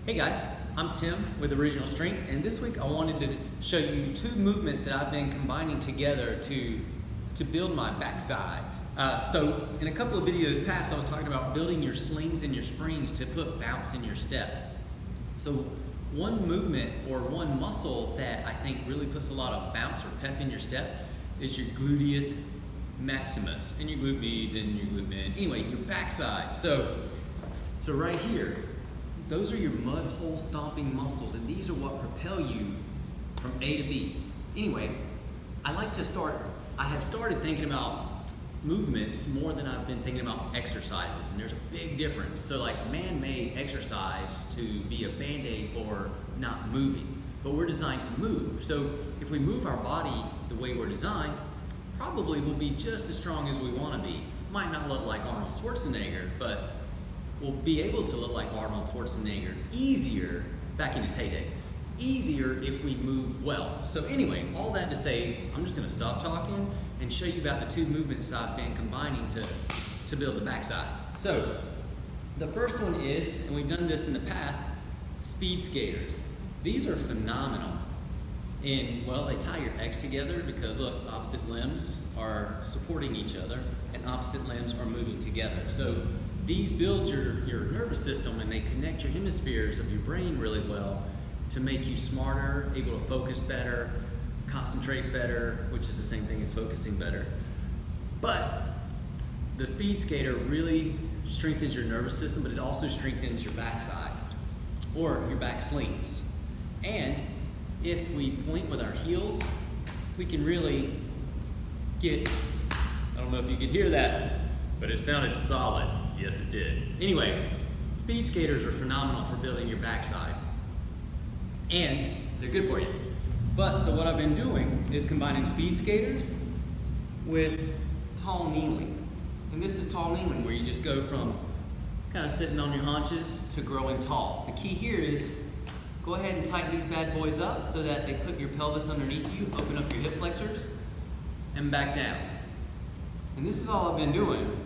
Hey guys, I'm Tim with Original Strength, and this week I wanted to show you two movements that I've been combining together to build my backside. So in a couple of videos past, I was talking about building your slings and your springs to put bounce in your step. So one movement or one muscle that I think really puts a lot of bounce or pep in your step is your gluteus maximus and your glute medius and your glute med. Anyway, your backside. So right here, those are your mud hole stomping muscles, and these are what propel you from A to B. Anyway, I have started thinking about movements more than I've been thinking about exercises, and there's a big difference. So like man-made exercise to be a band-aid for not moving, but we're designed to move. So if we move our body the way we're designed, probably we'll be just as strong as we want to be. Might not look like Arnold Schwarzenegger, but we'll be able to look like Arnold Schwarzenegger easier back in his heyday. Easier if we move well. So anyway, all that to say, I'm just gonna stop talking and show you about the two movements I've been combining to build the backside. So the first one is, and we've done this in the past, speed skaters. These are phenomenal. And well, they tie your legs together because look, opposite limbs are supporting each other and opposite limbs are moving together. So these build your nervous system, and they connect your hemispheres of your brain really well to make you smarter, able to focus better, concentrate better, which is the same thing as focusing better. But the speed skater really strengthens your nervous system, but it also strengthens your backside or your back slings. And if we point with our heels, we can really get, I don't know if you could hear that, but it sounded solid. Yes, it did. Anyway, speed skaters are phenomenal for building your backside, and they're good for you. But so what I've been doing is combining speed skaters with tall kneeling. And this is tall kneeling, where you just go from kind of sitting on your haunches to growing tall. The key here is go ahead and tighten these bad boys up so that they put your pelvis underneath you, open up your hip flexors, and back down. And this is all I've been doing.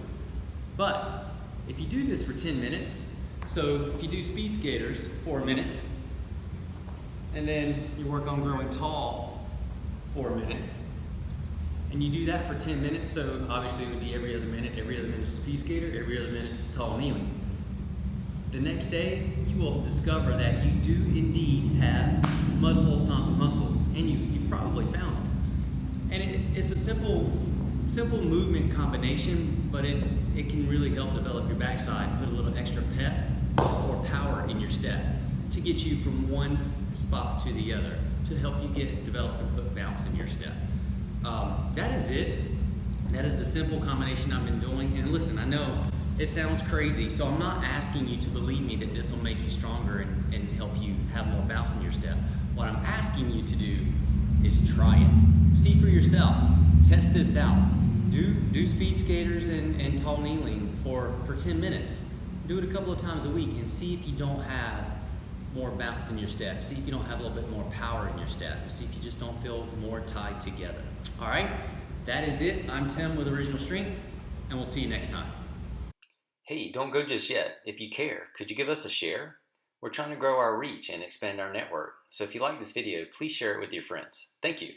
But if you do this for 10 minutes, so if you do speed skaters for a minute, and then you work on growing tall for a minute, and you do that for 10 minutes, so obviously it would be every other minute speed skater, every other minute is tall kneeling. The next day, you will discover that you do indeed have mud hole stomping muscles, and you've probably found them. And it's a simple movement combination, but it can really help develop your backside, put a little extra pep or power in your step to get you from one spot to the other, to help you develop and put bounce in your step. That is it. That is the simple combination I've been doing. And listen, I know it sounds crazy, so I'm not asking you to believe me that this will make you stronger and help you have more bounce in your step. What I'm asking you to do is try it. See for yourself. Test this out. Do speed skaters and tall kneeling for 10 minutes. Do it a couple of times a week and see if you don't have more bounce in your step. See if you don't have a little bit more power in your step. See if you just don't feel more tied together. All right, that is it. I'm Tim with Original Strength, and we'll see you next time. Hey, don't go just yet. If you care, could you give us a share? We're trying to grow our reach and expand our network. So if you like this video, please share it with your friends. Thank you.